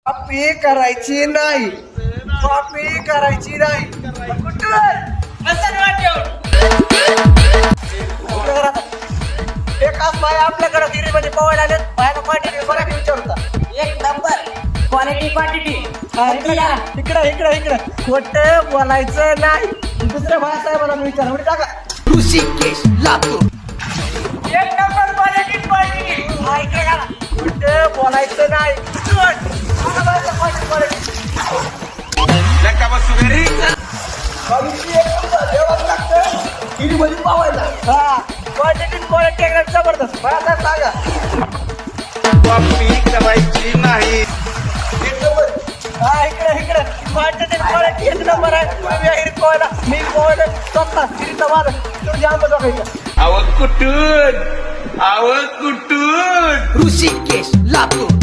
Copy करायची नाही. Copy करायची नाही. एकाच बाय आपल्याकडे गिरीमध्ये पवायला आले बायला क्वांटिटी बघा विचारता. एक नंबर क्वालिटी क्वांटिटी. इकडं इकडं इकडं खोटं बोलायचं नाही. दुसऱ्या बाळासाहेबाला मी विचार म्हणजे टाका. ऋषिकेश लातूर. एक नंबर क्वालिटी क्वांटिटी. इकडे घाला. खोटं बोलायचं नाही. गिरीमध्ये पवायला हा क्वांटिटी क्वालिटी एकदम जबरदस्त. बाळासाहेब सांगा. कॉपी करायची नाही. हा इकडे इकडे क्वांटिटी क्वालिटी एक नंबर आहे. तुम्ही विहीर पोहायला मी पोहायला स्वतः गिरीचा मालक तुमच्या आंबा बघायचं. आवड कुठून ऋषिकेश लातूर.